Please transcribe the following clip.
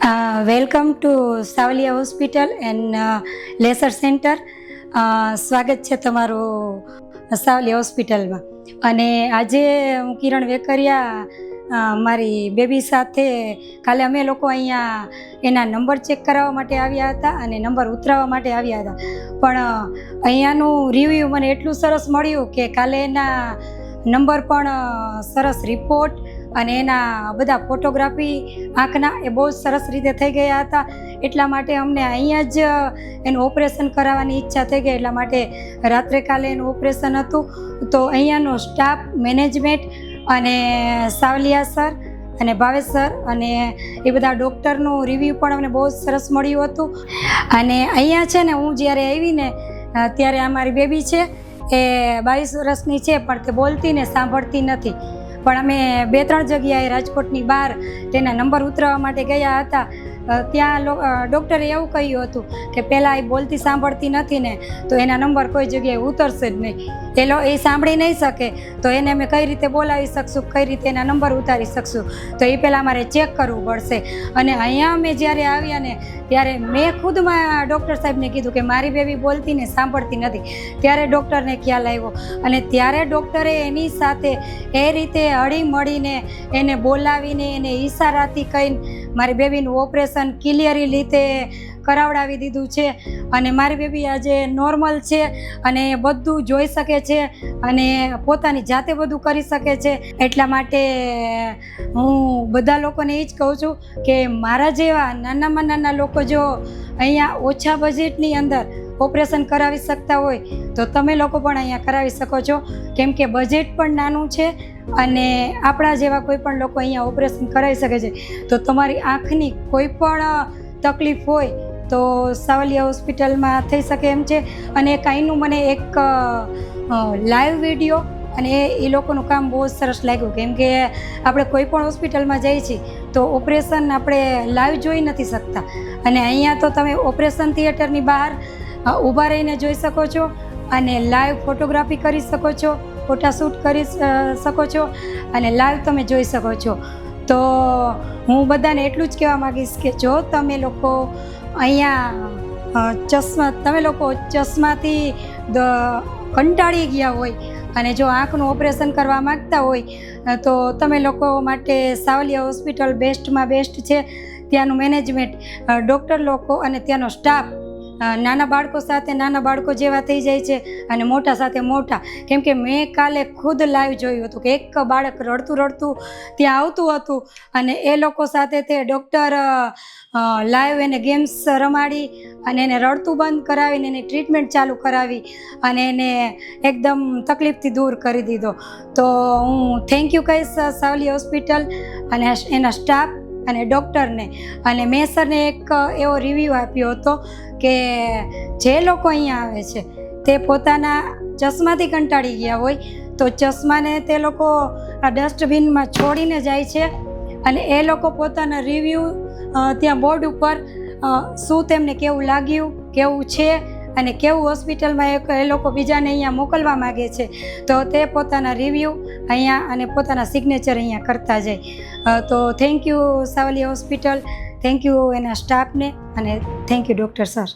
Welcome to Savaliya hospital and laser centre. સ્વાગત છે તમારું સાવલિયા હોસ્પિટલમાં. અને આજે હું કિરણ વેકરિયા મારી બેબી સાથે કાલે અમે લોકો અહીંયા એના નંબર ચેક કરાવવા માટે આવ્યા હતા અને નંબર ઉતરાવવા માટે આવ્યા હતા. પણ અહીંયાનું રિવ્યૂ મને એટલું સરસ મળ્યું કે કાલે એના નંબર પણ સરસ રિપોર્ટ અને એના બધા ફોટોગ્રાફી આંખના એ બહુ સરસ રીતે થઈ ગયા હતા. એટલા માટે અમને અહીંયા જ એનું ઓપરેશન કરાવવાની ઈચ્છા થઈ ગઈ. એટલા માટે રાત્રે કાલે એનું ઓપરેશન હતું. તો અહીંયાનો સ્ટાફ, મેનેજમેન્ટ અને સાવલિયા સર અને ભાવેશ સર અને એ બધા ડૉક્ટરનું રિવ્યૂ પણ અમને બહુ સરસ મળ્યું હતું. અને અહીંયા છે ને હું જ્યારે આવીને ત્યારે અમારી બેબી છે એ 22 વર્ષની છે, પણ તે બોલતી ને સાંભળતી નથી. પણ અમે 2-3 જગ્યાએ રાજકોટની બહાર તેના નંબર ઉતરાવવા માટે ગયા હતા. ત્યાં ડૉક્ટરે એવું કહ્યું હતું કે પહેલાં એ બોલતી સાંભળતી નથી ને તો એના નંબર કોઈ જગ્યાએ ઉતરશે જ નહીં. એ સાંભળી નહીં શકે તો એને અમે કઈ રીતે બોલાવી શકશું, કઈ રીતે એના નંબર ઉતારી શકશું, તો એ પહેલાં અમારે ચેક કરવું પડશે. અને અહીંયા અમે જ્યારે આવ્યા ને ત્યારે મેં ખુદમાં ડૉક્ટર સાહેબને કીધું કે મારી બેબી બોલતી ને સાંભળતી નથી. ત્યારે ડૉક્ટરને ખ્યાલ આવ્યો અને ત્યારે ડૉક્ટરે એની સાથે એ રીતે હળી મળીને એને બોલાવીને એને ઈશારાથી કહીને મારી બેબીનું ઓપરેશન ક્લિયરી રીતે કરાવડાવી દીધું છે. અને મારી બેબી આજે નોર્મલ છે અને બધું જોઈ શકે છે અને પોતાની જાતે બધું કરી શકે છે. એટલા માટે હું બધા લોકોને એ જ કહું છું કે મારા જેવા નાનામાં નાના લોકો જો અહીંયા ઓછા બજેટની અંદર ઓપરેશન કરાવી શકતા હોય તો તમે લોકો પણ અહીંયા કરાવી શકો છો. કેમ કે બજેટ પણ નાનું છે અને આપણા જેવા કોઈ પણ લોકો અહીંયા ઓપરેશન કરાવી શકે છે. તો તમારી આંખની કોઈ પણ તકલીફ હોય તો સાવલિયા હોસ્પિટલમાં થઈ શકે એમ છે. અને કાંઈનું મને એક લાઈવ વિડીયો અને એ લોકોનું કામ બહુ સરસ લાગ્યું. કેમ કે આપણે કોઈ પણ હોસ્પિટલમાં જઈએ છીએ તો ઓપરેશન આપણે લાઈવ જોઈ નથી શકતા, અને અહીંયા તો તમે ઓપરેશન થિયેટરની બહાર ઊભા રહીને જોઈ શકો છો અને લાઈવ ફોટોગ્રાફી કરી શકો છો, ફોટાશૂટ કરી શકો છો અને લાઈવ તમે જોઈ શકો છો. તો હું બધાને એટલું જ કહેવા માગીશ કે જો તમે લોકો અહીંયા તમે લોકો ચશ્માથી કંટાળી ગયા હોય અને જો આંખનું ઓપરેશન કરવા માગતા હોય તો તમે લોકો માટે સાવલિયા હોસ્પિટલ બેસ્ટમાં બેસ્ટ છે. ત્યાંનું મેનેજમેન્ટ, ડૉક્ટર લોકો અને ત્યાંનો સ્ટાફ નાના બાળકો સાથે નાના બાળકો જેવા થઈ જાય છે અને મોટા સાથે મોટા. કેમ કે મેં કાલે ખુદ લાઈવ જોયું હતું કે એક બાળક રડતું રડતું ત્યાં આવતું હતું અને એ લોકો સાથે તે ડૉક્ટર લાઈવ એને ગેમ્સ રમાડી અને એને રડતું બંધ કરાવીને એની ટ્રીટમેન્ટ ચાલુ કરાવી અને એને એકદમ તકલીફથી દૂર કરી દીધો. તો હું થેન્ક યુ કહીશ સાવલિયા હોસ્પિટલ અને એના સ્ટાફ અને ડૉક્ટરને. અને મેં સરને એક એવો રિવ્યૂ આપ્યો હતો કે જે લોકો અહીંયા આવે છે તે પોતાના ચશ્માથી કંટાળી ગયા હોય તો ચશ્માને તે લોકો આ ડસ્ટબિનમાં છોડીને જાય છે અને એ લોકો પોતાના રિવ્યૂ ત્યાં બોર્ડ ઉપર શું તેમને કેવું લાગ્યું, કેવું છે અને કેવું હોસ્પિટલમાં એ લોકો બીજાને અહીંયા મોકલવા માગે છે તો તે પોતાના રિવ્યૂ અહીંયા અને પોતાના સિગ્નેચર અહીંયા કરતા જાય. તો thank you Savaliya hospital, thank you એના સ્ટાફને અને થેન્ક યુ ડૉક્ટર સર.